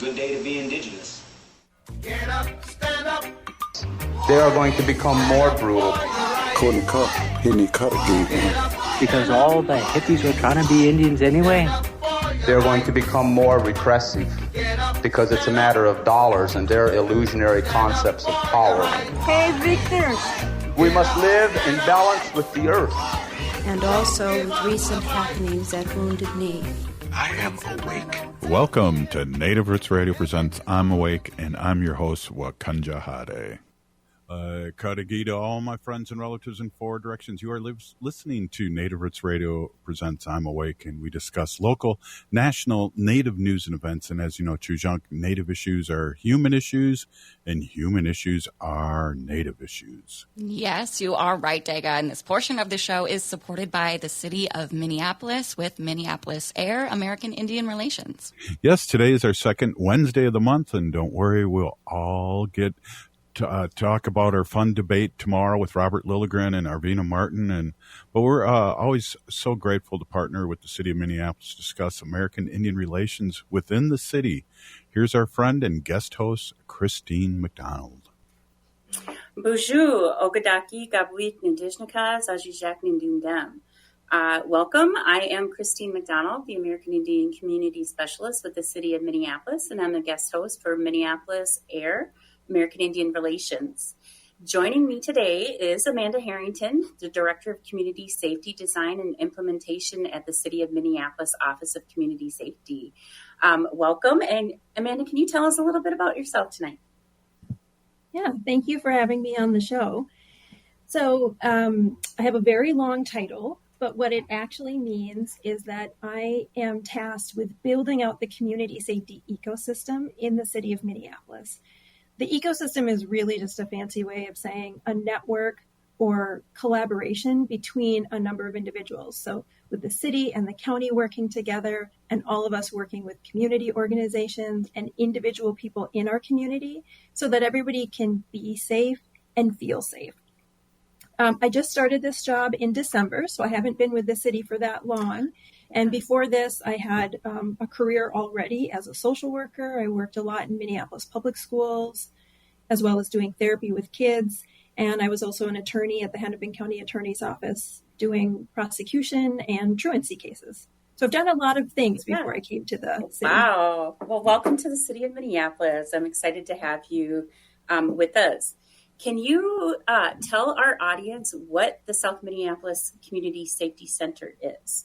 Good day to be indigenous. Get up, stand up. They are going to become more brutal. Couldn't cut, hitting cut again. Because all the hippies were trying to be Indians anyway. They're going to become more repressive because it's a matter of dollars and their illusionary concepts of power. Hey, Victor. We must live in balance with the earth. And also with recent happenings at Wounded Knee. I am awake. Welcome to Native Roots Radio presents I'm Awake, and I'm your host, Wakanja Hade. Kadagida, all my friends and relatives in four directions. You are listening to Native Roots Radio presents I'm Awake, and we discuss local, national, Native news and events. And as you know, Chujunk, Native issues are human issues, and human issues are Native issues. Yes, you are right, Daga. And this portion of the show is supported by the city of Minneapolis with Minneapolis A.I.R, American Indian Relations. Yes, today is our second Wednesday of the month, and don't worry, we'll all get to talk about our fun debate tomorrow with Robert Lilligren and Arvina Martin. But we're always so grateful to partner with the city of Minneapolis to discuss American Indian relations within the city. Here's our friend and guest host, Christine McDonald. Bonjour, Ogadaki, Gabuit, Nindishnika, Zajijak, Nindundam. Welcome. I am Christine McDonald, the American Indian Community Specialist with the city of Minneapolis, and I'm the guest host for Minneapolis A.I.R, American Indian Relations. Joining me today is Amanda Harrington, the Director of Community Safety Design and Implementation at the City of Minneapolis Office of Community Safety. Welcome. And Amanda, can you tell us a little bit about yourself tonight? Yeah, thank you for having me on the show. So I have a very long title, but what it actually means is that I am tasked with building out the community safety ecosystem in the city of Minneapolis. The ecosystem is really just a fancy way of saying a network or collaboration between a number of individuals. So with the city and the county working together and all of us working with community organizations and individual people in our community so that everybody can be safe and feel safe. I just started this job in December, so I haven't been with the city for that long. And before this, I had a career already as a social worker. I worked a lot in Minneapolis public schools, as well as doing therapy with kids. And I was also an attorney at the Hennepin County Attorney's Office doing prosecution and truancy cases. So I've done a lot of things before I came to the city. Wow. Well, welcome to the city of Minneapolis. I'm excited to have you with us. Can you tell our audience what the South Minneapolis Community Safety Center is?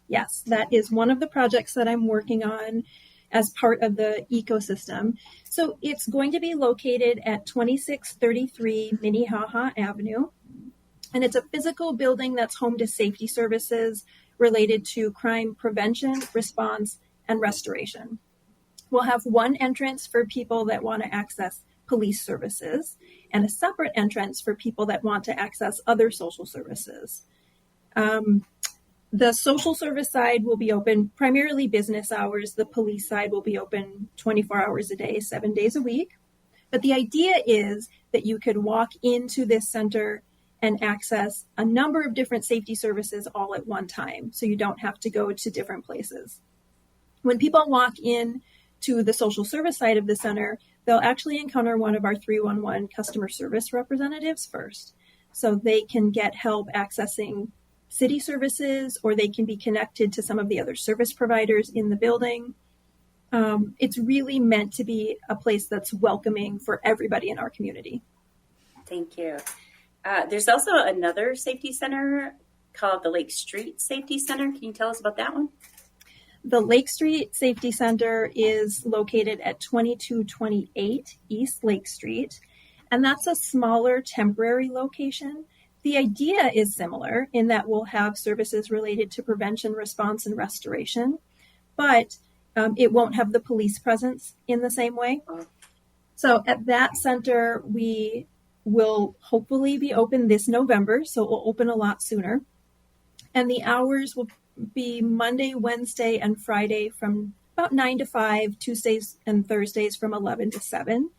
Yes, that is one of the projects that I'm working on as part of the ecosystem. So it's going to be located at 2633 Minnehaha Avenue. And it's a physical building that's home to safety services related to crime prevention, response, and restoration. We'll have one entrance for people that want to access police services and a separate entrance for people that want to access other social services. The social service side will be open primarily business hours. The police side will be open 24 hours a day, 7 days a week. But the idea is that you could walk into this center and access a number of different safety services all at one time, so you don't have to go to different places. When people walk in to the social service side of the center, they'll actually encounter one of our 311 customer service representatives first. So they can get help accessing city services, or they can be connected to some of the other service providers in the building. It's really meant to be a place that's welcoming for everybody in our community. Thank you. There's also another safety center called the Lake Street Safety Center. Can you tell us about that one? The Lake Street Safety Center is located at 2228 East Lake Street, and that's a smaller temporary location. The idea is similar in that we'll have services related to prevention, response, and restoration, but it won't have the police presence in the same way. So at that center, we will hopefully be open this November, so it will open a lot sooner. And the hours will be Monday, Wednesday, and Friday from about 9 to 5, Tuesdays and Thursdays from 11 to 7.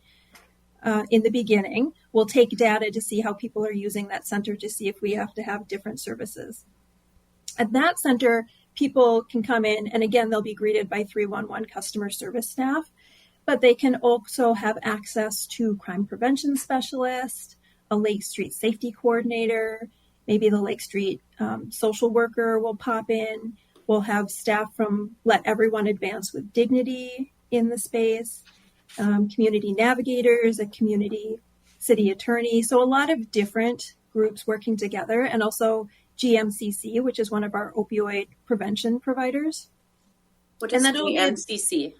In the beginning, we'll take data to see how people are using that center to see if we have to have different services. At that center, people can come in, and again, they'll be greeted by 311 customer service staff. but they can also have access to crime prevention specialist, a Lake Street safety coordinator, maybe the Lake Street social worker will pop in. We'll have staff from Let Everyone Advance with Dignity in the space, community navigators, a community city attorney. So a lot of different groups working together, and also GMCC, which is one of our opioid prevention providers. What is GMCC?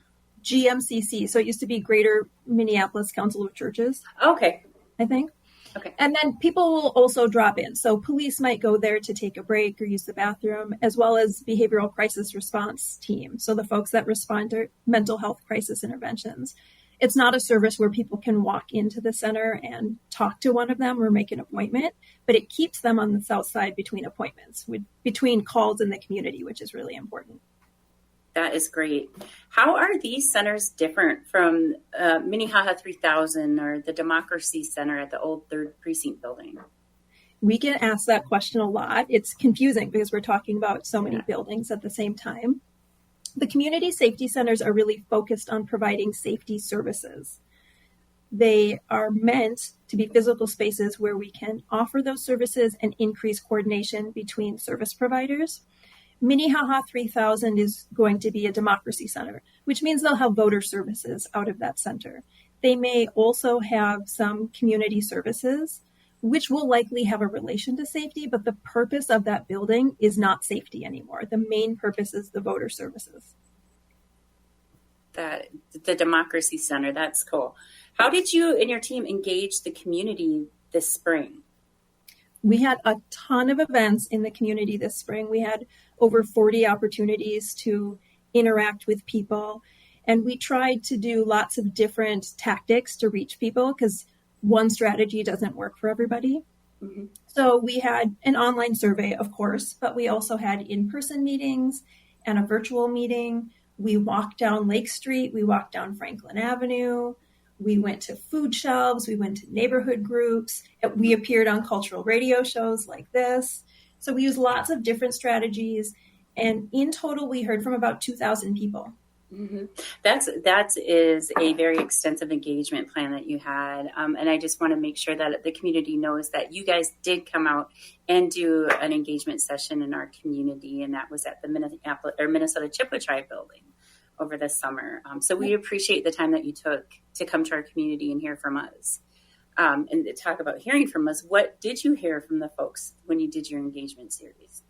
GMCC. So it used to be Greater Minneapolis Council of Churches. Okay. I think. Okay. And then people will also drop in. So police might go there to take a break or use the bathroom, as well as behavioral crisis response team. So the folks that respond to mental health crisis interventions. It's not a service where people can walk into the center and talk to one of them or make an appointment, but it keeps them on the south side between appointments, between calls in the community, which is really important. That is great. How are these centers different from Minnehaha 3000 or the Democracy Center at the old 3rd Precinct building? We get asked that question a lot. It's confusing because we're talking about so many buildings at the same time. The community safety centers are really focused on providing safety services. They are meant to be physical spaces where we can offer those services and increase coordination between service providers. Minnehaha 3000 is going to be a democracy center, which means they'll have voter services out of that center. They may also have some community services, which will likely have a relation to safety, but the purpose of that building is not safety anymore. The main purpose is the voter services. The Democracy Center, that's cool. How did you and your team engage the community this spring? We had a ton of events in the community this spring. We had over 40 opportunities to interact with people, and we tried to do lots of different tactics to reach people because one strategy doesn't work for everybody. Mm-hmm. So we had an online survey, of course, but we also had in-person meetings and a virtual meeting. We walked down Lake Street. We walked down Franklin Avenue. We went to food shelves. We went to neighborhood groups. We appeared on cultural radio shows like this. So we used lots of different strategies. And in total, we heard from about 2,000 people. Mm-hmm. That is a very extensive engagement plan that you had. And I just want to make sure that the community knows that you guys did come out and do an engagement session in our community. And that was at the Minnesota Chippewa Tribe building over the summer. So we appreciate the time that you took to come to our community and hear from us. And to talk about hearing from us, what did you hear from the folks when you did your engagement series?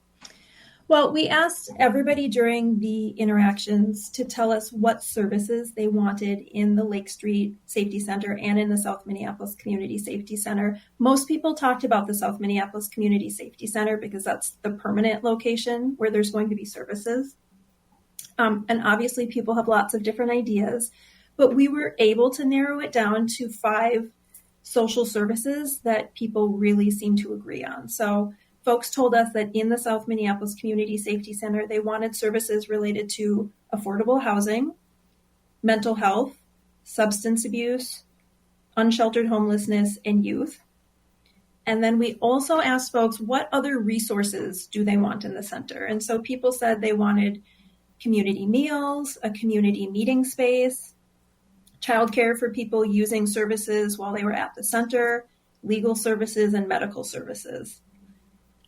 Well, we asked everybody during the interactions to tell us what services they wanted in the Lake Street Safety Center and in the South Minneapolis Community Safety Center. Most people talked about the South Minneapolis Community Safety Center because that's the permanent location where there's going to be services. And obviously people have lots of different ideas, but we were able to narrow it down to 5 social services that people really seem to agree on. So folks told us that in the South Minneapolis Community Safety Center, they wanted services related to affordable housing, mental health, substance abuse, unsheltered homelessness, and youth. And then we also asked folks, what other resources do they want in the center? And so people said they wanted community meals, a community meeting space, childcare for people using services while they were at the center, legal services, and medical services.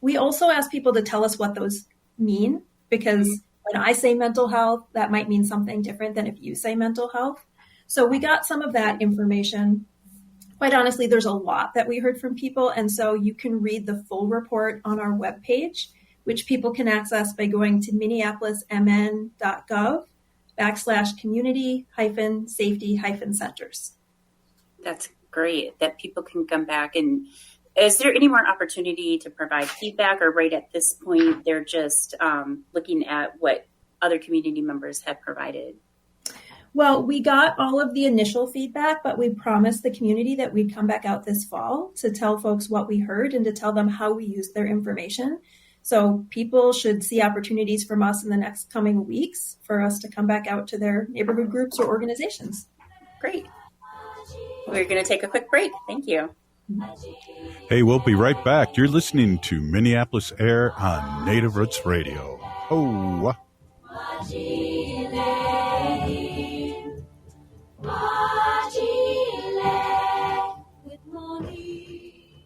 We also asked people to tell us what those mean, because when I say mental health, that might mean something different than if you say mental health. So we got some of that information. Quite honestly, there's a lot that we heard from people, and so you can read the full report on our webpage, which people can access by going to minneapolismn.gov/community-safety-centers. That's great that people can come back. And is there any more opportunity to provide feedback, or right at this point, they're just looking at what other community members have provided? Well, we got all of the initial feedback, but we promised the community that we'd come back out this fall to tell folks what we heard and to tell them how we used their information. So people should see opportunities from us in the next coming weeks for us to come back out to their neighborhood groups or organizations. Great. We're going to take a quick break. Thank you. Hey, we'll be right back. You're listening to Minneapolis A.I.R on Native Roots Radio. Oh.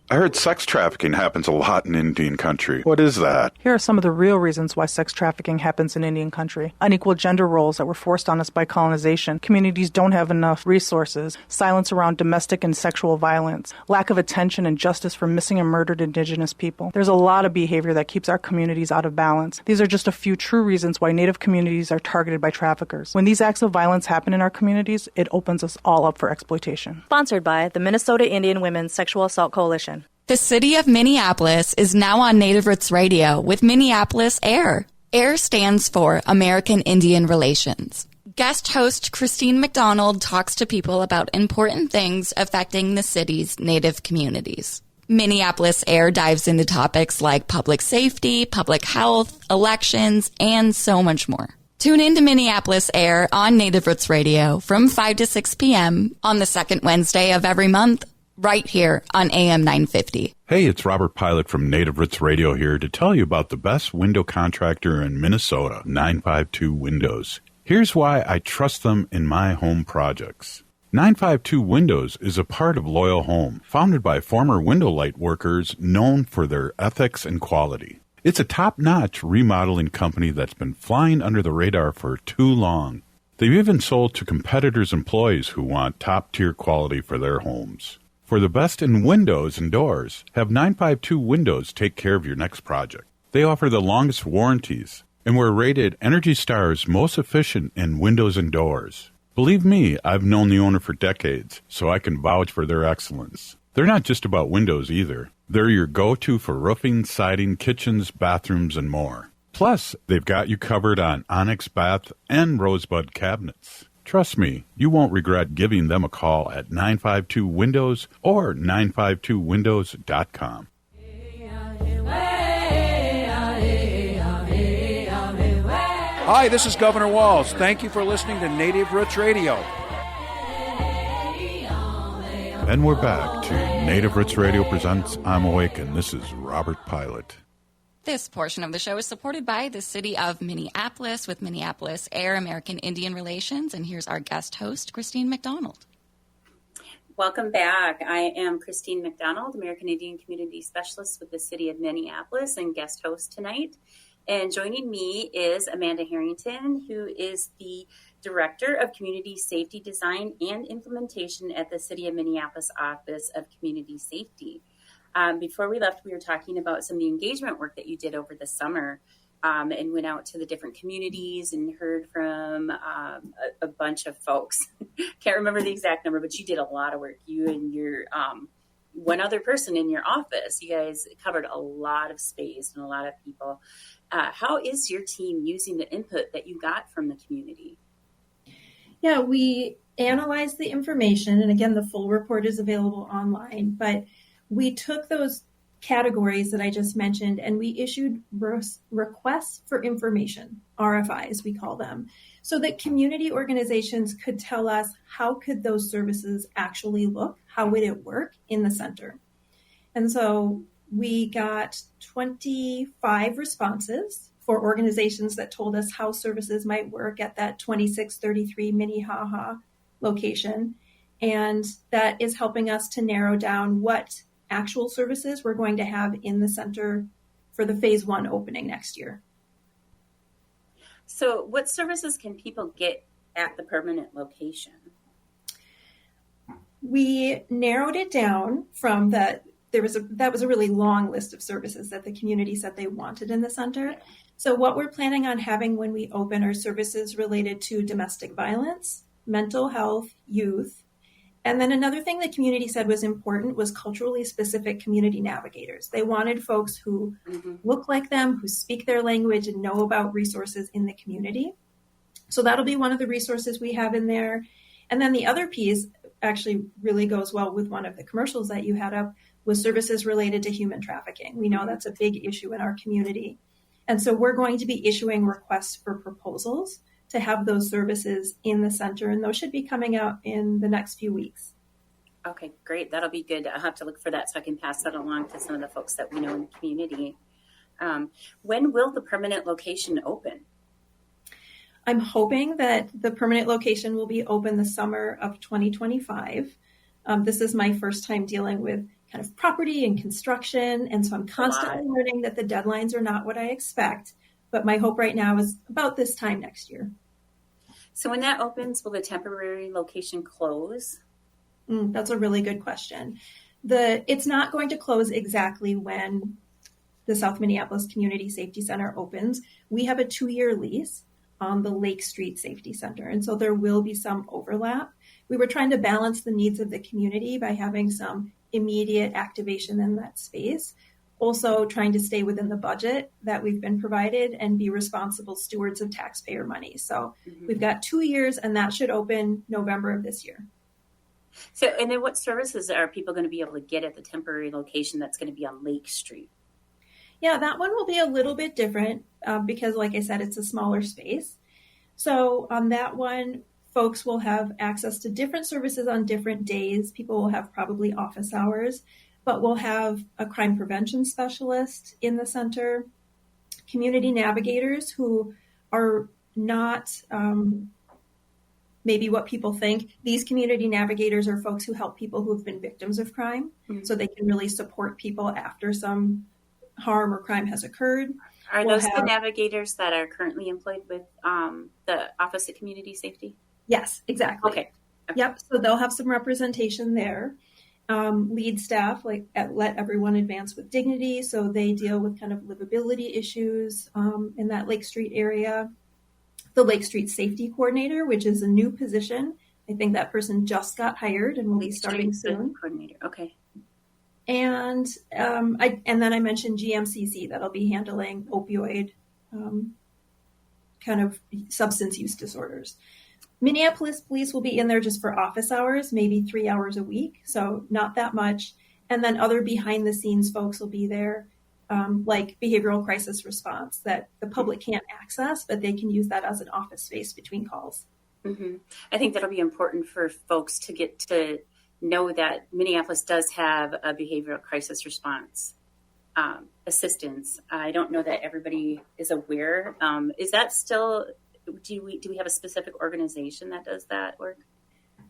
I heard sex trafficking happens a lot in Indian country. What is that? Here are some of the real reasons why sex trafficking happens in Indian country. Unequal gender roles that were forced on us by colonization. Communities don't have enough resources. Silence around domestic and sexual violence. Lack of attention and justice for missing and murdered Indigenous people. There's a lot of behavior that keeps our communities out of balance. These are just a few true reasons why Native communities are targeted by traffickers. When these acts of violence happen in our communities, it opens us all up for exploitation. Sponsored by the Minnesota Indian Women's Sexual Assault Coalition. The city of Minneapolis is now on Native Roots Radio with Minneapolis A.I.R. A.I.R stands for American Indian Relations. Guest host Christine McDonald talks to people about important things affecting the city's Native communities. Minneapolis A.I.R dives into topics like public safety, public health, elections, and so much more. Tune in to Minneapolis A.I.R on Native Roots Radio from 5 to 6 p.m. on the second Wednesday of every month, right here on AM 950. Hey, it's Robert Pilot from Native Roots Radio here to tell you about the best window contractor in Minnesota, 952 Windows. Here's why I trust them in my home projects. 952 Windows is a part of Loyal Home, founded by former window light workers known for their ethics and quality. It's a top-notch remodeling company that's been flying under the radar for too long. They've even sold to competitors' employees who want top-tier quality for their homes. For the best in windows and doors, have 952 Windows take care of your next project. They offer the longest warranties and were rated Energy Star's most efficient in windows and doors. Believe me, I've known the owner for decades, so I can vouch for their excellence. They're not just about windows either. They're your go-to for roofing, siding, kitchens, bathrooms, and more. Plus, they've got you covered on Onyx bath and rosebud cabinets. Trust me, you won't regret giving them a call at 952 Windows or 952windows.com. Hi, this is Governor Walz. Thank you for listening to Native Roots Radio. And we're back to Native Roots Radio presents I'm Awake, and this is Robert Pilot. This portion of the show is supported by the city of Minneapolis with Minneapolis A.I.R American Indian Relations. And here's our guest host, Christine McDonald. Welcome back. I am Christine McDonald, American Indian Community Specialist with the city of Minneapolis and guest host tonight. And joining me is Amanda Harrington, who is the Director of Community Safety Design and Implementation at the City of Minneapolis Office of Community Safety. Before we left, we were talking about some of the engagement work that you did over the summer and went out to the different communities and heard from a bunch of folks. Can't remember the exact number, but you did a lot of work. You and your one other person in your office, you guys covered a lot of space and a lot of people. How is your team using the input that you got from the community? Yeah, we analyzed the information, and again, the full report is available online, but we took those categories that I just mentioned and we issued requests for information, RFIs we call them, so that community organizations could tell us how could those services actually look, how would it work in the center. And so we got 25 responses for organizations that told us how services might work at that 2633 Minnehaha location. And that is helping us to narrow down what actual services we're going to have in the center for the phase 1 opening next year. So what services can people get at the permanent location? We narrowed it down from that was a really long list of services that the community said they wanted in the center. So what we're planning on having when we open are services related to domestic violence, mental health, youth. And then another thing the community said was important was culturally specific community navigators. They wanted folks who look like them, who speak their language and know about resources in the community. So that'll be one of the resources we have in there. And then the other piece actually really goes well with one of the commercials that you had up was services related to human trafficking. We know that's a big issue in our community. And so we're going to be issuing requests for proposals to have those services in the center, and those should be coming out in the next few weeks. Okay, great. That'll be good. I'll have to look for that so I can pass that along to some of the folks that we know in the community. When will the permanent location open? I'm hoping that the permanent location will be open the summer of 2025. This is my first time dealing with kind of property and construction, and so I'm constantly learning that the deadlines are not what I expect, but my hope right now is about this time next year. So when that opens, will the temporary location close? That's a really good question. It's not going to close exactly when the South Minneapolis Community Safety Center opens. We have a 2-year lease on the Lake Street Safety Center, and so there will be some overlap. We were trying to balance the needs of the community by having some immediate activation in that space, also trying to stay within the budget that we've been provided and be responsible stewards of taxpayer money. So we've got 2 years, and that should open November of this year. So, and then what services are people going to be able to get at the temporary location that's going to be on Lake Street? Yeah, that one will be a little bit different because, like I said, it's a smaller space. So on that one, folks will have access to different services on different days. People will have probably office hours, but we'll have a crime prevention specialist in the center, community navigators who are not maybe what people think. These community navigators are folks who help people who have been victims of crime, so they can really support people after some harm or crime has occurred. Are those the navigators that are currently employed with the Office of Community Safety? Yes, exactly. Okay. Yep. So they'll have some representation there. Lead staff, like Let Everyone Advance with Dignity. So they deal with kind of livability issues in that Lake Street area. The Lake Street Safety Coordinator, which is a new position. I think that person just got hired and will be starting soon. Coordinator. Okay. And then I mentioned GMCC, that'll be handling opioid kind of substance use disorders. Minneapolis Police will be in there just for office hours, maybe 3 hours a week, so not that much. And then other behind the scenes folks will be there, like behavioral crisis response that the public can't access, but they can use that as an office space between calls. Mm-hmm. I think that'll be important for folks to get to know that Minneapolis does have a behavioral crisis response assistance. I don't know that everybody is aware. Is that still, do we have a specific organization that does that work?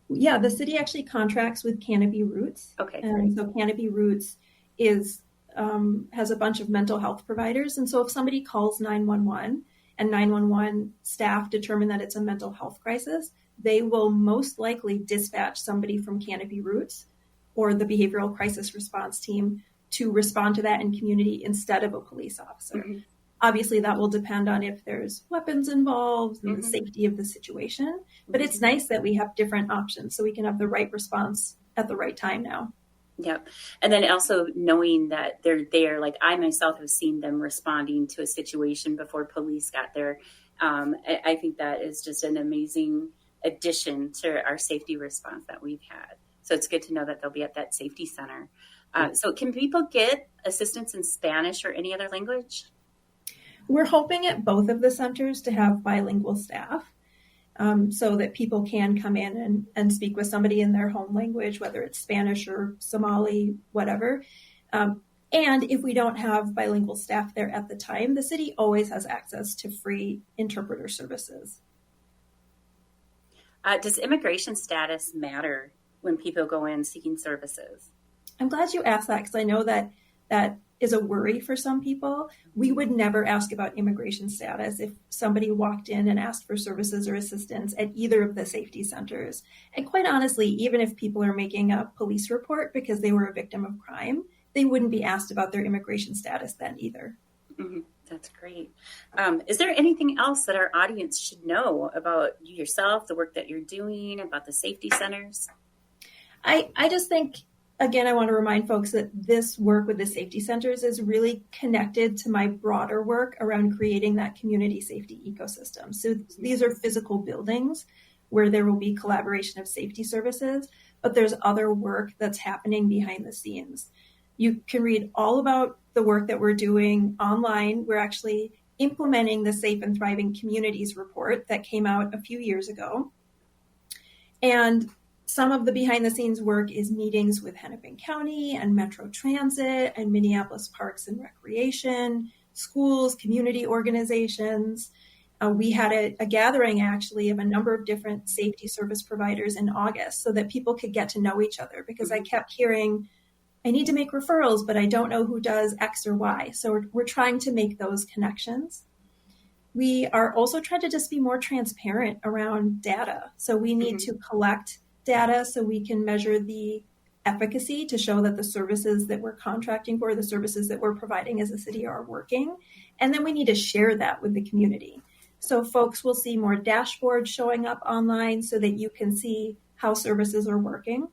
Yeah, the city actually contracts with Canopy Roots. Okay. And so Canopy Roots is has a bunch of mental health providers. And so if somebody calls 911 and 911 staff determine that it's a mental health crisis, they will most likely dispatch somebody from Canopy Roots or the behavioral crisis response team to respond to that in community instead of a police officer. Mm-hmm. Obviously, that will depend on if there's weapons involved and the safety of the situation. But it's nice that we have different options so we can have the right response at the right time now. Yep. And then also knowing that they're there, like I myself have seen them responding to a situation before police got there. I think that is just an amazing addition to our safety response that we've had. So it's good to know that they'll be at that safety center. So can people get assistance in Spanish or any other language? We're hoping at both of the centers to have bilingual staff so that people can come in and speak with somebody in their home language, whether it's Spanish or Somali, whatever. And if we don't have bilingual staff there at the time, the city always has access to free interpreter services. Does immigration status matter when people go in seeking services? I'm glad you asked that because I know that that is a worry for some people. We would never ask about immigration status if somebody walked in and asked for services or assistance at either of the safety centers. And quite honestly, even if people are making a police report because they were a victim of crime, they wouldn't be asked about their immigration status then either. Mm-hmm. That's great. Is there anything else that our audience should know about you yourself, the work that you're doing, about the safety centers? I just think, again, I want to remind folks that this work with the safety centers is really connected to my broader work around creating that community safety ecosystem. So these are physical buildings where there will be collaboration of safety services, but there's other work that's happening behind the scenes. You can read all about the work that we're doing online. We're actually implementing the Safe and Thriving Communities report that came out a few years ago. And some of the behind the scenes work is meetings with Hennepin County and Metro Transit and Minneapolis Parks and Recreation, schools, community organizations. We had a gathering actually of a number of different safety service providers in August so that people could get to know each other, because I kept hearing, I need to make referrals, but I don't know who does X or Y. So we're trying to make those connections. We are also trying to just be more transparent around data. So we need to collect data so we can measure the efficacy to show that the services that we're contracting for, the services that we're providing as a city are working. And then we need to share that with the community. So folks will see more dashboards showing up online so that you can see how services are working.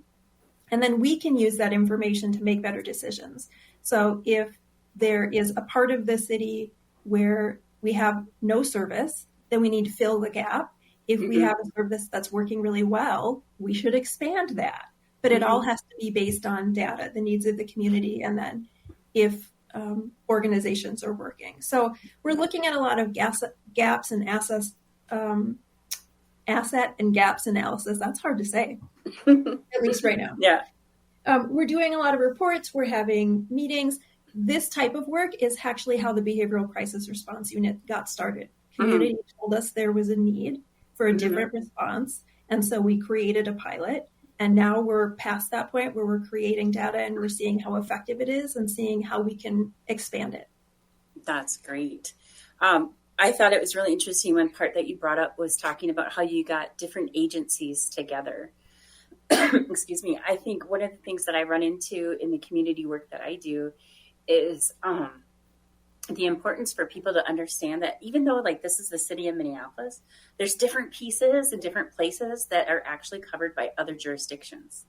And then we can use that information to make better decisions. So if there is a part of the city where we have no service, then we need to fill the gap. If we have a service that's working really well, we should expand that. But it all has to be based on data, the needs of the community, and then if organizations are working. So we're looking at a lot of gaps and asset and gaps analysis. That's hard to say, at least right now. Yeah. We're doing a lot of reports. We're having meetings. This type of work is actually how the Behavioral Crisis Response Unit got started. Community told us there was a need for a different response. And so we created a pilot. And now we're past that point where we're creating data and we're seeing how effective it is and seeing how we can expand it. That's great. I thought it was really interesting. One part that you brought up was talking about how you got different agencies together. Excuse me. I think one of the things that I run into in the community work that I do is the importance for people to understand that even though like this is the city of Minneapolis, there's different pieces and different places that are actually covered by other jurisdictions.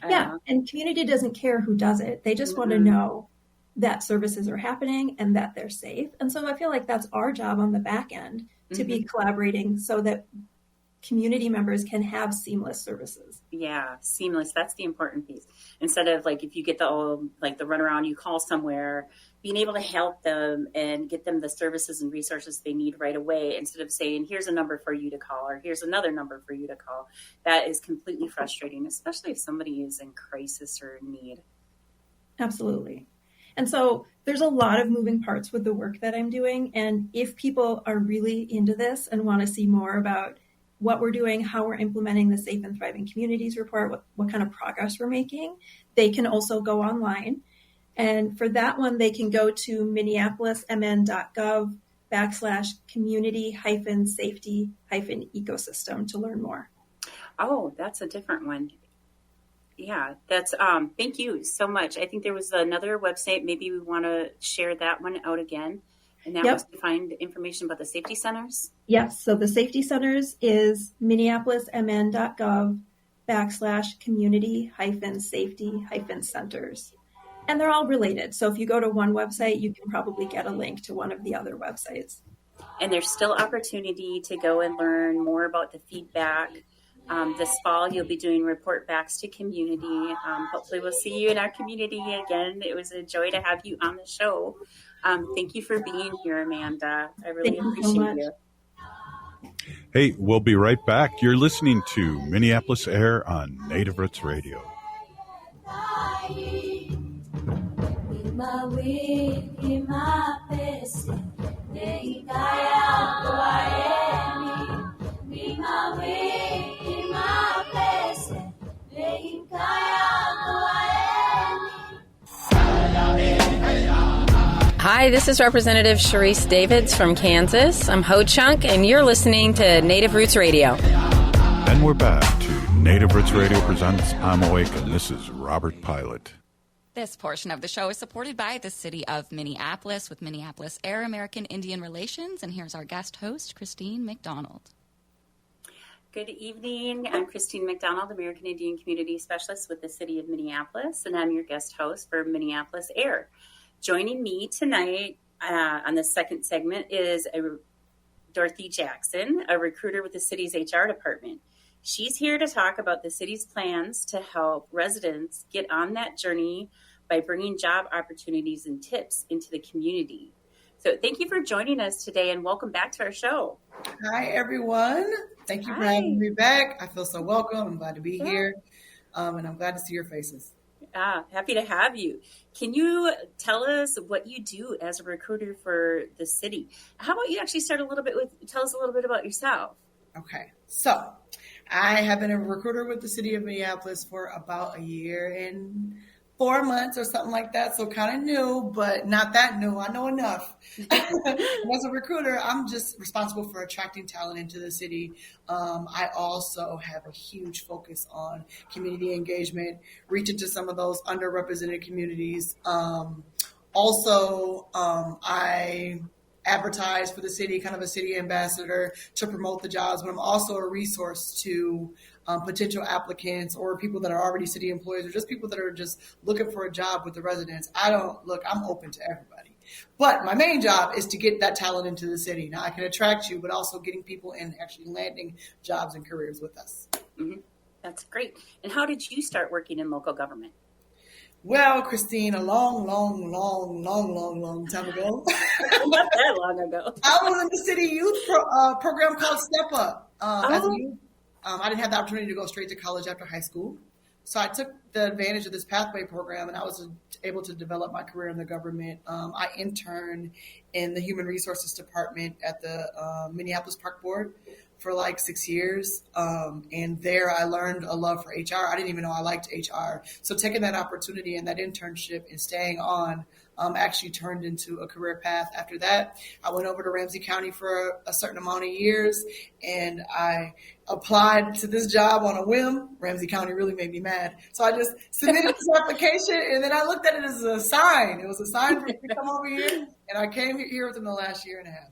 Yeah, and community doesn't care who does it. They just want to know that services are happening and that they're safe. And so I feel like that's our job on the back end, to be collaborating so that community members can have seamless services. Yeah, seamless. That's the important piece. Instead of like, if you get the old, like the runaround, you call somewhere, being able to help them and get them the services and resources they need right away, instead of saying, here's a number for you to call, or here's another number for you to call. That is completely frustrating, especially if somebody is in crisis or need. Absolutely. And so there's a lot of moving parts with the work that I'm doing. And if people are really into this and want to see more about what we're doing, how we're implementing the Safe and Thriving Communities report, what kind of progress we're making, they can also go online. And for that one, they can go to minneapolismn.gov/community-safety-ecosystem to learn more. Oh, that's a different one. Yeah, that's, thank you so much. I think there was another website. Maybe we want to share that one out again. And that was to find information about the safety centers? Yes. So the safety centers is minneapolismn.gov/community-safety-centers. And they're all related. So if you go to one website, you can probably get a link to one of the other websites. And there's still opportunity to go and learn more about the feedback. This fall, you'll be doing report backs to community. Hopefully we'll see you in our community again. It was a joy to have you on the show. Thank you for being here, Amanda. I really appreciate you. Hey, we'll be right back. You're listening to Minneapolis A.I.R on Native Roots Radio. Hi, this is Representative Sharice Davids from Kansas. I'm Ho Chunk, and you're listening to Native Roots Radio. And we're back to Native Roots Radio presents I'm Awake, and this is Robert Pilot. This portion of the show is supported by the City of Minneapolis with Minneapolis A.I.R American Indian Relations. And here's our guest host, Christine McDonald. Good evening. I'm Christine McDonald, American Indian Community Specialist with the City of Minneapolis, and I'm your guest host for Minneapolis A.I.R. Joining me tonight on the second segment is Dorothy Jackson, a recruiter with the city's HR department. She's here to talk about the city's plans to help residents get on that journey by bringing job opportunities and tips into the community. So thank you for joining us today, and welcome back to our show. Hi, everyone. Thank you for having me back. I feel so welcome. I'm glad to be here, and I'm glad to see your faces. Happy to have you. Can you tell us what you do as a recruiter for the city? How about you actually tell us a little bit about yourself? Okay, so I have been a recruiter with the city of Minneapolis for about a year and 4 months or something like that. So kind of new, but not that new. I know enough. As a recruiter, I'm just responsible for attracting talent into the city. I also have a huge focus on community engagement, reaching to some of those underrepresented communities. I advertise for the city, kind of a city ambassador to promote the jobs, but I'm also a resource to potential applicants or people that are already city employees or just people that are just looking for a job with the residents. I'm open to everybody. But my main job is to get that talent into the city. Now I can attract you, but also getting people in actually landing jobs and careers with us. Mm-hmm. That's great. And how did you start working in local government? Well, Christine, a long time ago. Not that long ago. I was in the city youth program called Step Up. As a youth, I didn't have the opportunity to go straight to college after high school. So I took the advantage of this pathway program, and I was able to develop my career in the government. I interned in the Human Resources Department at the Minneapolis Park Board for like 6 years. And there I learned a love for HR. I didn't even know I liked HR. So taking that opportunity and that internship and staying on actually turned into a career path. After that, I went over to Ramsey County for a certain amount of years, and I applied to this job on a whim. Ramsey County really made me mad. So I just submitted this application, and then I looked at it as a sign. It was a sign for me to come over here, and I came here within the last year and a half.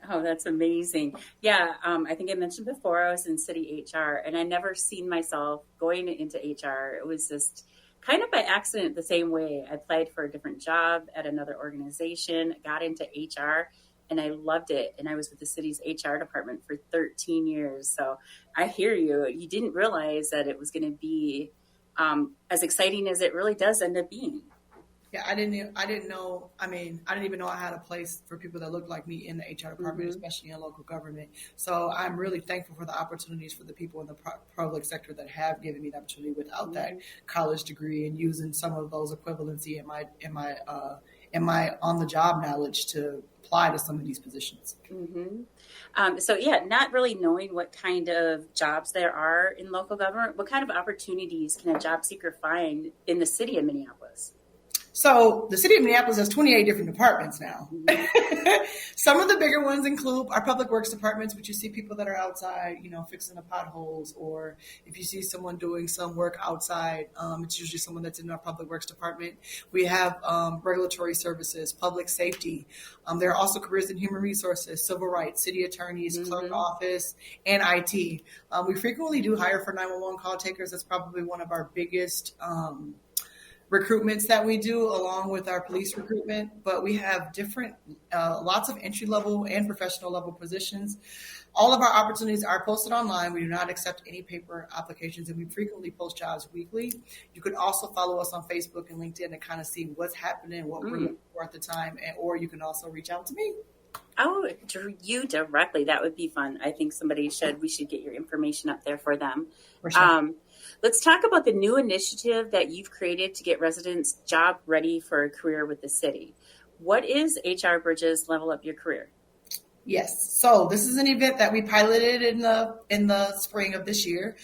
Oh, that's amazing. Yeah, I think I mentioned before I was in city HR, and I never seen myself going into HR. It was just kind of by accident the same way. I applied for a different job at another organization, got into HR, and I loved it. And I was with the city's HR department for 13 years. So I hear you. You didn't realize that it was going to be as exciting as it really does end up being. Yeah, I didn't know. I didn't even know I had a place for people that looked like me in the HR department, especially in local government. So I'm really thankful for the opportunities for the people in the public sector that have given me the opportunity without that college degree and using some of those equivalency in my on the job knowledge to apply to some of these positions. So not really knowing what kind of jobs there are in local government, what kind of opportunities can a job seeker find in the city of Minneapolis? So the city of Minneapolis has 28 different departments now. Some of the bigger ones include our public works departments, which you see people that are outside, fixing the potholes, or if you see someone doing some work outside, it's usually someone that's in our public works department. We have regulatory services, public safety. There are also careers in human resources, civil rights, city attorneys, clerk office, and IT. We frequently do hire for 911 call takers. That's probably one of our biggest recruitments that we do, along with our police recruitment, but we have different, lots of entry level and professional level positions. All of our opportunities are posted online. We do not accept any paper applications, and we frequently post jobs weekly. You can also follow us on Facebook and LinkedIn to kind of see what's happening, what we're looking for at the time, or you can also reach out to me. Oh, you directly. That would be fun. I think we should get your information up there for them. For sure. Let's talk about the new initiative that you've created to get residents job ready for a career with the city. What is HR Bridges Level Up Your Career? Yes. So this is an event that we piloted in the spring of this year.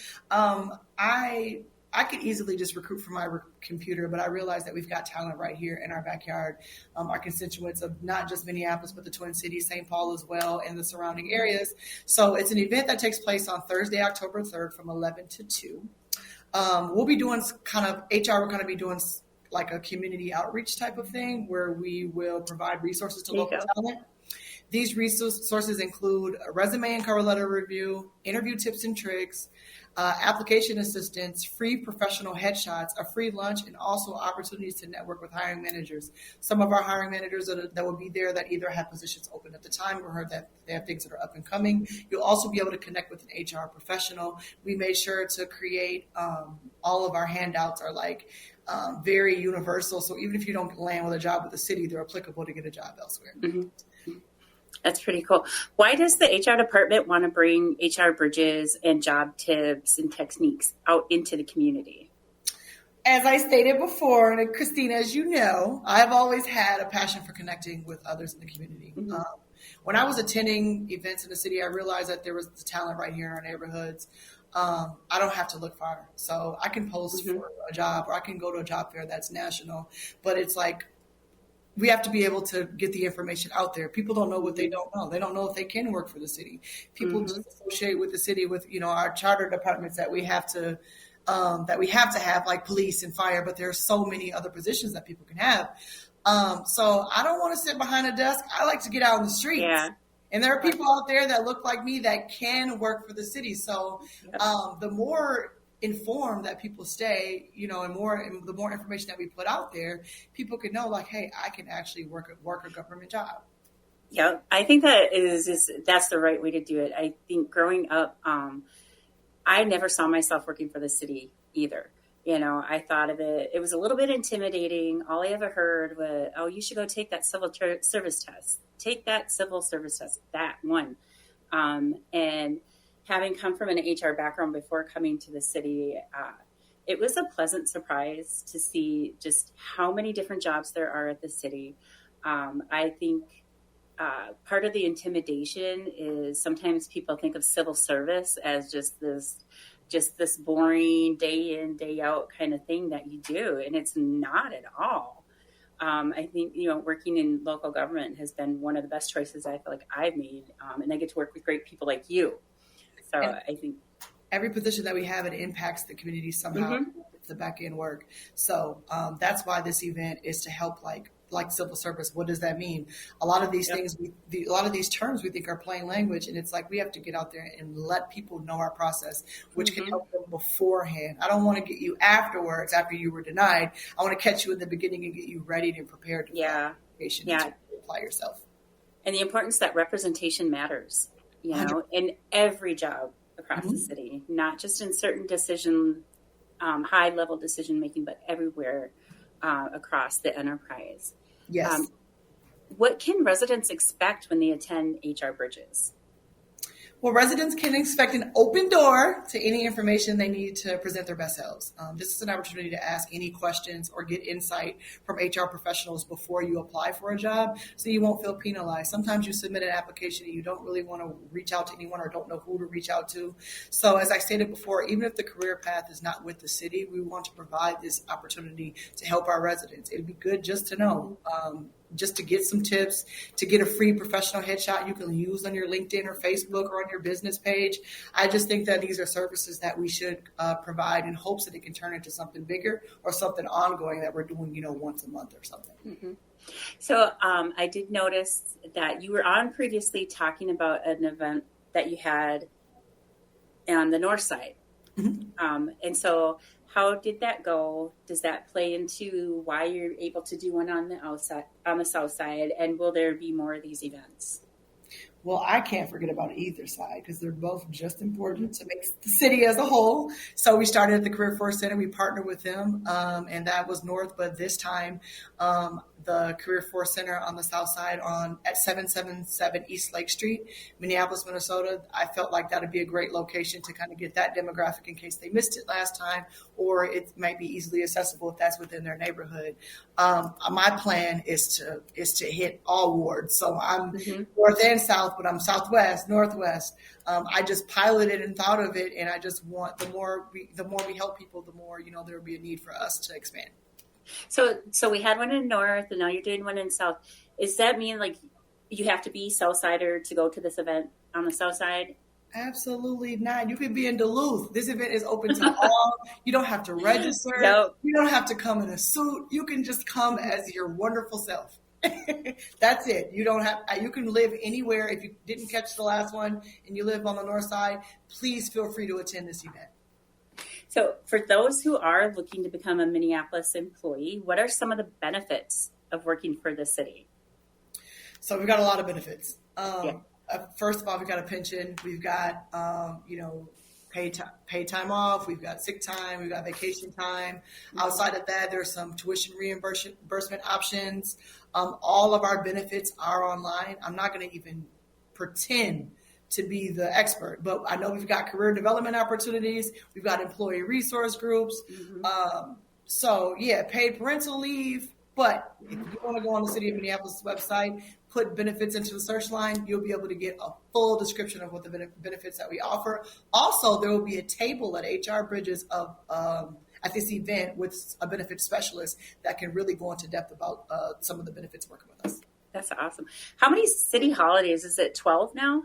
I could easily just recruit from my computer, but I realized that we've got talent right here in our backyard. Our constituents of not just Minneapolis, but the Twin Cities, St. Paul as well, and the surrounding areas. So it's an event that takes place on Thursday, October 3rd from 11 to 2. We'll be doing we're going to be doing like a community outreach type of thing where we will provide resources to local talent. These resources include a resume and cover letter review, interview tips and tricks, application assistance, free professional headshots, a free lunch, and also opportunities to network with hiring managers. Some of our hiring managers that will be there that either have positions open at the time or heard that they have things that are up and coming. You'll also be able to connect with an HR professional. We made sure to create all of our handouts are very universal. So even if you don't land with a job with the city, they're applicable to get a job elsewhere. That's pretty cool. Why does the HR department want to bring HR Bridges and job tips and techniques out into the community? As I stated before, and Christine, as you know, I've always had a passion for connecting with others in the community. Mm-hmm. When I was attending events in the city, I realized that there was the talent right here in our neighborhoods. I don't have to look far. So I can post for a job, or I can go to a job fair that's national. But it's like, we have to be able to get the information out there. People don't know what they don't know. They don't know if they can work for the city. People just associate with the city with, our charter departments that we have to have, like police and fire, but there are so many other positions that people can have. So I don't want to sit behind a desk. I like to get out in the streets. Yeah. And there are people out there that look like me that can work for the city. So the more informed that people stay, and the more information that we put out there, people can know, like, hey, I can actually work a government job. Yeah, I think that's the right way to do it. I think growing up, I never saw myself working for the city either. I thought of it was a little bit intimidating. All I ever heard was, oh, you should go take that civil service test. Take that civil service test, that one. And having come from an HR background before coming to the city, it was a pleasant surprise to see just how many different jobs there are at the city. I think part of the intimidation is sometimes people think of civil service as just this boring day in, day out kind of thing that you do. And it's not at all. I think, working in local government has been one of the best choices I feel like I've made. And I get to work with great people like you. So I think every position that we have, it impacts the community somehow, the back end work. So that's why this event is to help like civil service. What does that mean? A lot of these things, a lot of these terms we think are plain language, and it's like we have to get out there and let people know our process, which can help them beforehand. I don't want to get you afterwards, after you were denied. I want to catch you in the beginning and get you ready and prepared to to apply yourself. And the importance that representation matters, in every job across the city, not just in certain high level decision making, but everywhere across the enterprise. Yes. What can residents expect when they attend HR Bridges? Well, residents can expect an open door to any information they need to present their best selves. This is an opportunity to ask any questions or get insight from HR professionals before you apply for a job, so you won't feel penalized. Sometimes you submit an application and you don't really want to reach out to anyone or don't know who to reach out to. So as I stated before, even if the career path is not with the city, we want to provide this opportunity to help our residents. It'd be good just to know, just to get some tips, to get a free professional headshot you can use on your LinkedIn or Facebook or on your business page. I just think that these are services that we should provide in hopes that it can turn into something bigger or something ongoing that we're doing, once a month or something. Mm-hmm. So I did notice that you were on previously talking about an event that you had on the north side. Mm-hmm. And so how did that go? Does that play into why you're able to do one on the south side? And will there be more of these events? Well, I can't forget about either side because they're both just important to make the city as a whole. So we started at the Career Force Center. We partnered with them, and that was north. But this time, the Career Force Center on the south side at 777 East Lake Street, Minneapolis, Minnesota. I felt like that would be a great location to kind of get that demographic in case they missed it last time, or it might be easily accessible if that's within their neighborhood. My plan is to hit all wards. So I'm north and south, but I'm southwest, northwest. I just piloted and thought of it, and I just want the more we help people, the more there will be a need for us to expand. So we had one in north, and now you're doing one in south. Does that mean like you have to be Southsider to go to this event on the south side? Absolutely not. You could be in Duluth. This event is open to all. You don't have to register. Nope. You don't have to come in a suit. You can just come as your wonderful self. That's it. You can live anywhere. If you didn't catch the last one and you live on the north side, please feel free to attend this event. So for those who are looking to become a Minneapolis employee, what are some of the benefits of working for the city? So we've got a lot of benefits. First of all, we've got a pension. We've got, paid time off. We've got sick time. We've got vacation time. Outside of that, there's some tuition reimbursement options. All of our benefits are online. I'm not going to even pretend to be the expert, but I know we've got career development opportunities. We've got employee resource groups. So, yeah, paid parental leave. But if you want to go on the City of Minneapolis website, put benefits into the search line, you'll be able to get a full description of what the benefits that we offer. Also, there will be a table at HR Bridges of at this event with a benefits specialist that can really go into depth about some of the benefits working with us. That's awesome. How many city holidays? Is it 12 now?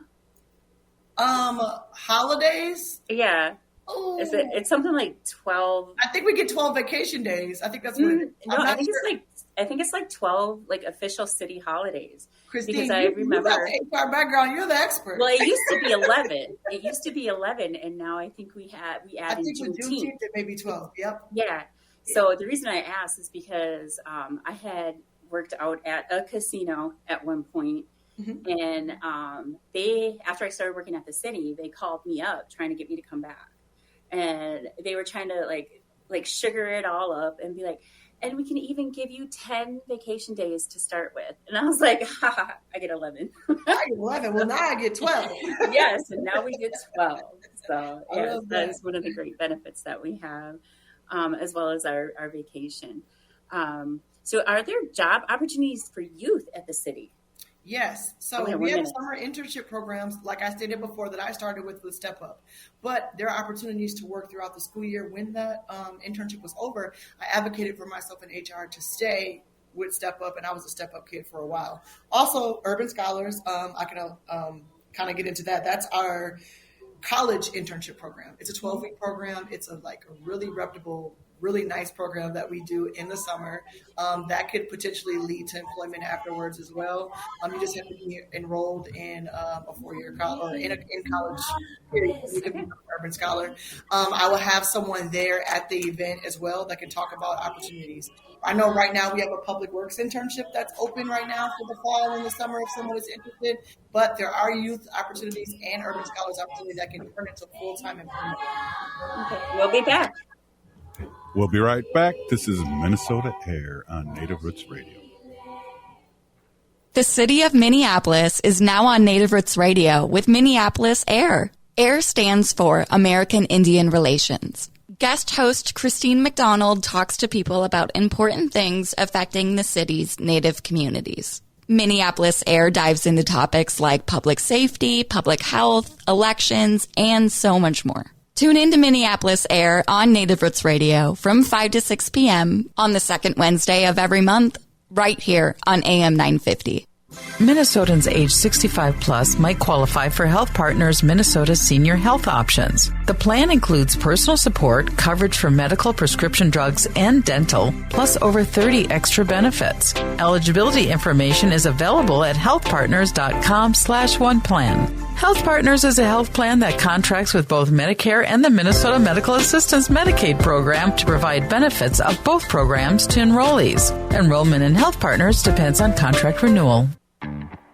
Holidays? Yeah. Oh. It's something like 12. I think we get 12 vacation days. I think that's what I think it's like 12 like official city holidays. Christine, because I remember you got the HR background, you're the expert. Well, it used to be 11. It used to be 11, and now I think we added Juneteenth. It may be 12. Yep. Yeah. So the reason I asked is because I had worked out at a casino at one point. Mm-hmm. And after I started working at the city, they called me up trying to get me to come back. And they were trying to like sugar it all up and be like, and we can even give you 10 vacation days to start with. And I was like, I get 11. I get 11. Well, now I get 12. Yes, and now we get 12. So yes, that is one of the great benefits that we have, as well as our vacation. So are there job opportunities for youth at the city? Yes. So we have summer internship programs, like I stated before, that I started with Step Up. But there are opportunities to work throughout the school year. When the internship was over, I advocated for myself in HR to stay with Step Up, and I was a Step Up kid for a while. Also, Urban Scholars, I can kind of get into that. That's our college internship program. It's a 12-week program. It's a really reputable, really nice program that we do in the summer that could potentially lead to employment afterwards as well. You just have to be enrolled in a 4-year college or in college. You can be an Urban Scholar. I will have someone there at the event as well that can talk about opportunities. I know right now we have a public works internship that's open right now for the fall and the summer if someone is interested, but there are youth opportunities and Urban Scholars opportunities that can turn into full-time employment. Okay, we'll be back. We'll be right back. This is Minnesota A.I.R on Native Roots Radio. The city of Minneapolis is now on Native Roots Radio with Minneapolis A.I.R. A.I.R stands for American Indian Relations. Guest host Christine McDonald talks to people about important things affecting the city's Native communities. Minneapolis A.I.R dives into topics like public safety, public health, elections, and so much more. Tune in to Minneapolis A.I.R on Native Roots Radio from 5 to 6 p.m. on the second Wednesday of every month, right here on AM 950. Minnesotans age 65 plus might qualify for Health Partners Minnesota Senior Health Options. The plan includes personal support, coverage for medical, prescription drugs, and dental, plus over 30 extra benefits. Eligibility information is available at healthpartners.com/oneplan. Health Partners is a health plan that contracts with both Medicare and the Minnesota Medical Assistance Medicaid program to provide benefits of both programs to enrollees. Enrollment in Health Partners depends on contract renewal.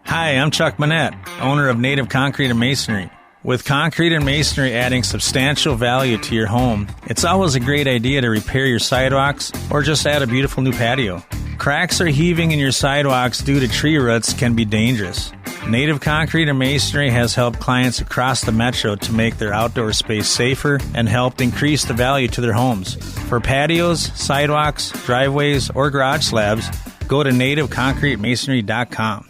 Hi, I'm Chuck Manette, owner of Native Concrete and Masonry. With concrete and masonry adding substantial value to your home, it's always a great idea to repair your sidewalks or just add a beautiful new patio. Cracks or heaving in your sidewalks due to tree roots can be dangerous. Native Concrete and Masonry has helped clients across the metro to make their outdoor space safer and helped increase the value to their homes. For patios, sidewalks, driveways, or garage slabs, go to nativeconcretemasonry.com.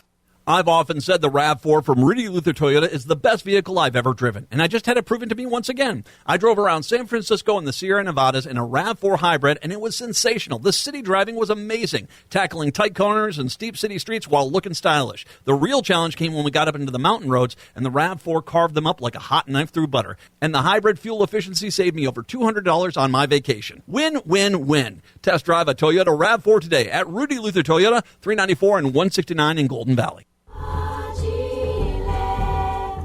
I've often said the RAV4 from Rudy Luther Toyota is the best vehicle I've ever driven, and I just had it proven to me once again. I drove around San Francisco and the Sierra Nevadas in a RAV4 hybrid, and it was sensational. The city driving was amazing, tackling tight corners and steep city streets while looking stylish. The real challenge came when we got up into the mountain roads, and the RAV4 carved them up like a hot knife through butter. And the hybrid fuel efficiency saved me over $200 on my vacation. Win, win, win. Test drive a Toyota RAV4 today at Rudy Luther Toyota, 394 and 169 in Golden Valley.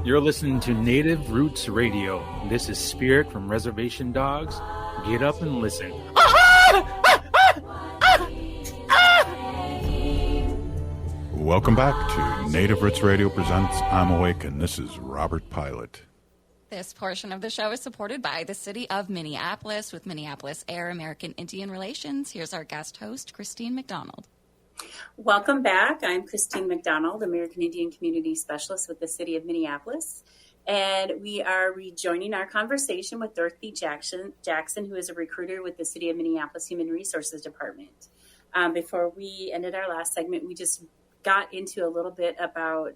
You're listening to Native Roots Radio. This is Spirit from Reservation Dogs. Get up and listen. Welcome back to Native Roots Radio presents I'm Awake, and this is Robert Pilot. This portion of the show is supported by the city of Minneapolis with Minneapolis A.I.R American Indian Relations. Here's our guest host, Christine McDonald. Welcome back. I'm Christine McDonald, American Indian Community Specialist with the City of Minneapolis. And we are rejoining our conversation with Dorothy Jackson, who is a recruiter with the City of Minneapolis Human Resources Department. Before we ended our last segment, we just got into a little bit about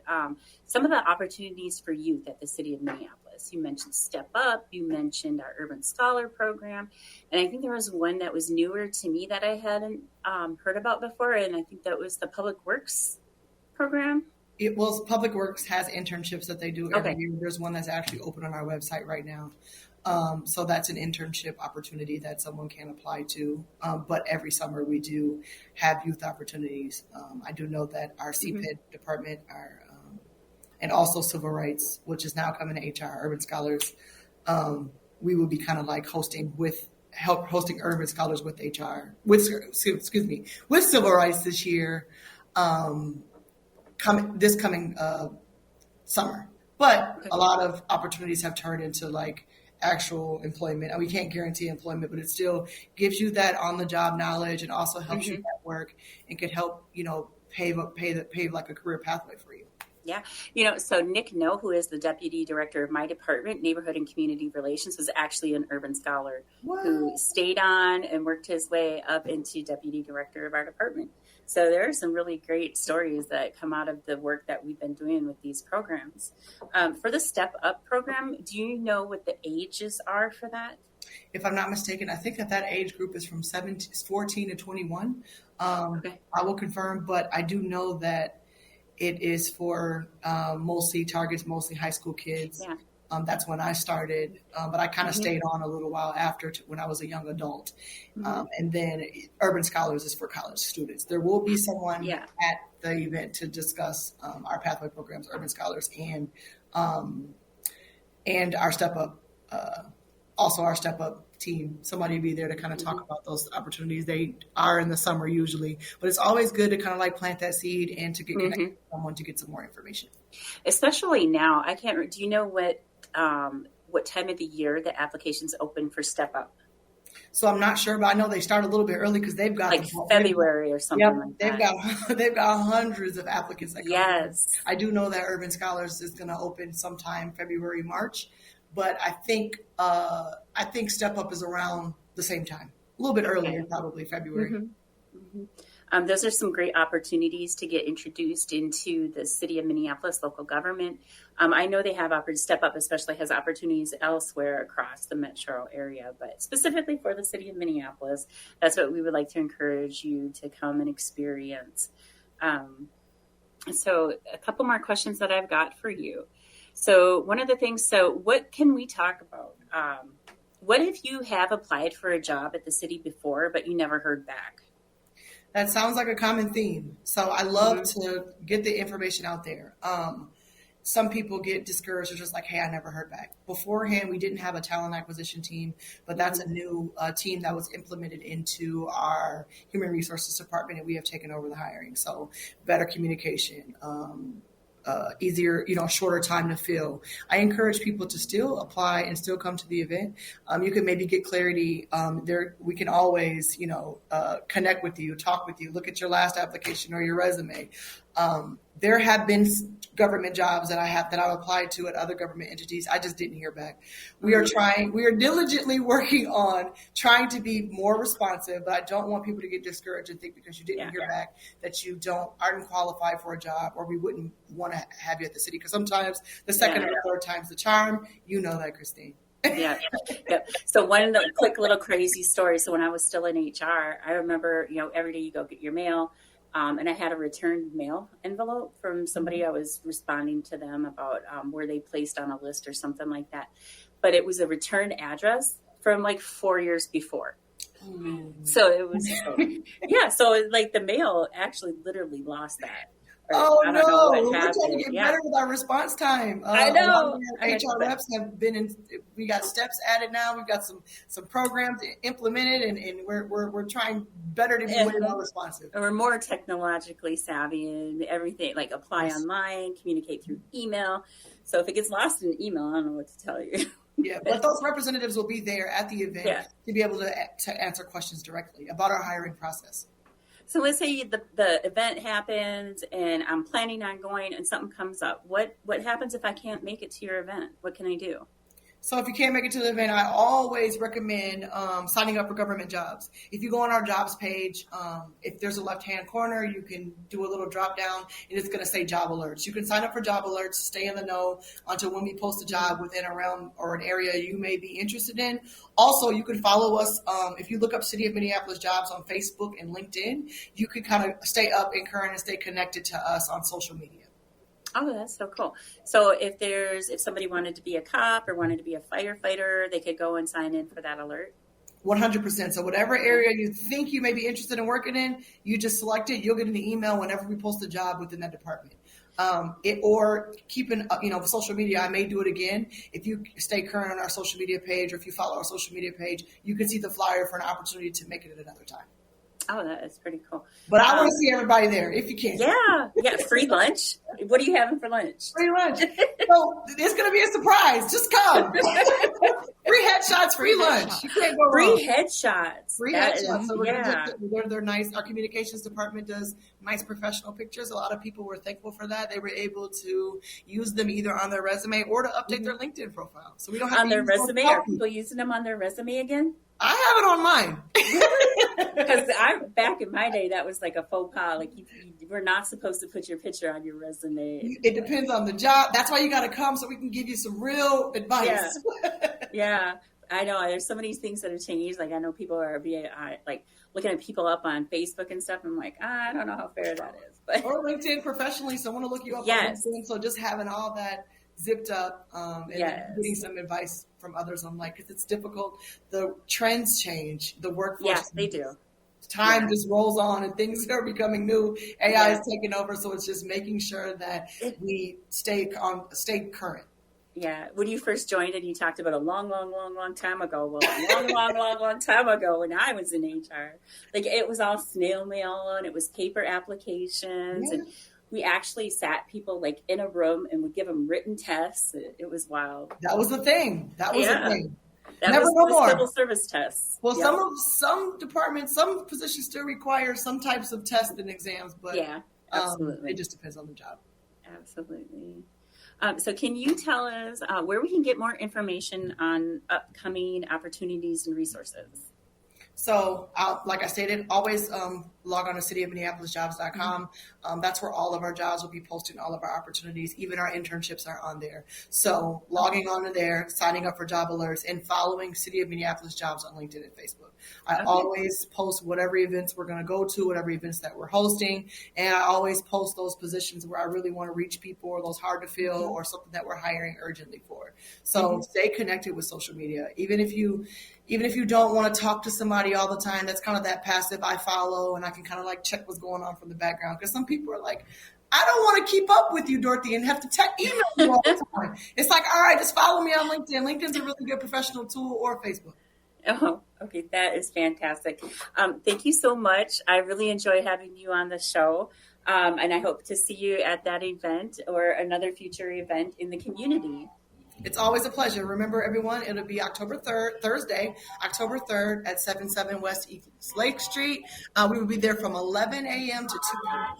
some of the opportunities for youth at the City of Minneapolis. You mentioned Step Up, you mentioned our Urban Scholar program, and I think there was one that was newer to me that I hadn't heard about before, and I think that was the Public Works program. Public Works has internships that they do every year. There's one that's actually open on our website right now. So that's an internship opportunity that someone can apply to. But every summer we do have youth opportunities. I do know that our CPED department, and also civil rights, which is now coming to HR, Urban Scholars, we will be kind of like hosting Urban Scholars with HR, with civil rights this year, coming summer. But a lot of opportunities have turned into like actual employment, and we can't guarantee employment, but it still gives you that on-the-job knowledge and also helps you network and could help, pave like a career pathway for you. Yeah. So Nick No, who is the deputy director of my department, Neighborhood and Community Relations, was actually an Urban Scholar who stayed on and worked his way up into deputy director of our department. So there are some really great stories that come out of the work that we've been doing with these programs. For the Step Up program, do you know what the ages are for that? If I'm not mistaken, I think that age group is from 14 to 21. I will confirm, but I do know that it is for mostly high school kids. Yeah. That's when I started, but I kind of stayed on a little while after when I was a young adult. And then Urban Scholars is for college students. There will be someone at the event to discuss our pathway programs, Urban Scholars, and our Step Up, also our Step Up team. Somebody will be there to kind of talk about those opportunities. They are in the summer usually, but it's always good to kind of like plant that seed and to get connected with someone to get some more information. Especially now, do you know what time of the year the applications open for Step Up? So I'm not sure, but I know they start a little bit early because they've got February or something like that. They've got hundreds of applicants that come. Yes. I do know that Urban Scholars is going to open sometime February, March, but I think Step Up is around the same time, a little bit earlier, probably February. Those are some great opportunities to get introduced into the City of Minneapolis local government. I know they have Step Up especially has opportunities elsewhere across the metro area, but specifically for the City of Minneapolis, that's what we would like to encourage you to come and experience. So a couple more questions that I've got for you. So one of the things, what can we talk about? What if you have applied for a job at the city before, but you never heard back? That sounds like a common theme. So I love to get the information out there. Some people get discouraged. They're just like, hey, I never heard back. Beforehand, we didn't have a talent acquisition team, but that's a new team that was implemented into our human resources department, and we have taken over the hiring. So better communication, easier, shorter time to fill. I encourage people to still apply and still come to the event. You can maybe get clarity there. We can always, connect with you, talk with you, look at your last application or your resume. There have been government jobs that I've applied to at other government entities. I just didn't hear back. We are diligently working on trying to be more responsive, but I don't want people to get discouraged and think because you didn't hear back that you aren't qualified for a job, or we wouldn't want to have you at the city. Because sometimes the second or third time's the charm. You know that, Christine. Yeah. So one quick little crazy story. So when I was still in HR, I remember, every day you go get your mail. And I had a returned mail envelope from somebody. I was responding to them about where they placed on a list or something like that. But it was a returned address from like 4 years before. So it was, so like the mail actually literally lost that. Oh, no. We're trying to get better with our response time. I know. HR reps have been we got steps added now. We've got some programs implemented, and we're trying better to be way more responsive. And we're more technologically savvy and everything, like apply online, communicate through email. So if it gets lost in email, I don't know what to tell you. Yeah, but those representatives will be there at the event to be able to answer questions directly about our hiring process. So let's say the event happens and I'm planning on going and something comes up. What happens if I can't make it to your event? What can I do? So if you can't make it to the event, I always recommend signing up for government jobs. If you go on our jobs page, if there's a left-hand corner, you can do a little drop down and it's going to say job alerts. You can sign up for job alerts, stay in the know until when we post a job within a realm or an area you may be interested in. Also, you can follow us. If you look up City of Minneapolis jobs on Facebook and LinkedIn, you can kind of stay up and current and stay connected to us on social media. Oh, that's so cool. So if somebody wanted to be a cop or wanted to be a firefighter, they could go and sign in for that alert? 100%. So whatever area you think you may be interested in working in, you just select it. You'll get an email whenever we post a job within that department. Or keeping, social media, I may do it again. If you stay current on our social media page or if you follow our social media page, you can see the flyer for an opportunity to make it at another time. Oh, that is pretty cool. But I want to see everybody there if you can. Yeah. Free lunch. What are you having for lunch? Free lunch. So it's going to be a surprise. Just come. Free headshots, free lunch. You can't go wrong. Free headshots. Free headshots. So they're nice. Our communications department does nice professional pictures. A lot of people were thankful for that. They were able to use them either on their resume or to update their LinkedIn profile. So we don't have on their resume. Are people using them on their resume again? I have it on mine. Because back in my day, that was like a faux pas. Like you were not supposed to put your picture on your resume. It depends on the job. That's why you got to come so we can give you some real advice. Yeah. I know. There's so many things that have changed. Like I know people are being like looking at people up on Facebook and stuff. I'm like, I don't know how fair that is. But or LinkedIn professionally, someone to look you up on LinkedIn. So just having all that zipped up and getting some advice from others on because it's difficult. The trends change. The workforce. Yes, they do. Time just rolls on and things are becoming new. AI is taking over. So it's just making sure that we stay current. Yeah. When you first joined and you talked about a long time ago. Well, long time ago when I was in HR, like it was all snail mail and it was paper applications and we actually sat people like in a room and would give them written tests. It was wild. That was the thing. That Never was the civil service tests. Well, some departments, some positions still require some types of tests and exams, but absolutely. It just depends on the job. Absolutely. So can you tell us where we can get more information on upcoming opportunities and resources? So, like I stated, always log on to cityofminneapolisjobs.com. That's where all of our jobs will be posted, all of our opportunities, even our internships are on there. So logging on to there, signing up for job alerts, and following City of Minneapolis Jobs on LinkedIn and Facebook. I always post whatever events we're going to go to, whatever events that we're hosting, and I always post those positions where I really want to reach people or those hard to fill or something that we're hiring urgently for. So stay connected with social media. Even if you don't want to talk to somebody all the time, that's kind of that passive I follow and I can kind of like check what's going on from the background. Because some people are like, I don't want to keep up with you, Dorothy, and have to email you all the time. It's like, all right, just follow me on LinkedIn. LinkedIn's a really good professional tool, or Facebook. Oh, okay. That is fantastic. Thank you so much. I really enjoy having you on the show. And I hope to see you at that event or another future event in the community. It's always a pleasure. Remember, everyone, it'll be Thursday, October 3rd at 77 West East Lake Street. We will be there from 11 a.m. to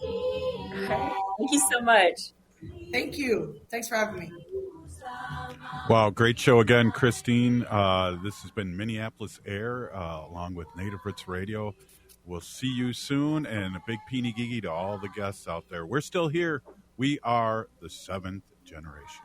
2 p.m. Thank you so much. Thank you. Thanks for having me. Wow, great show again, Christine. This has been Minneapolis A.I.R. Along with Native Roots Radio. We'll see you soon, and a big peeny gigi to all the guests out there. We're still here. We are the seventh generation.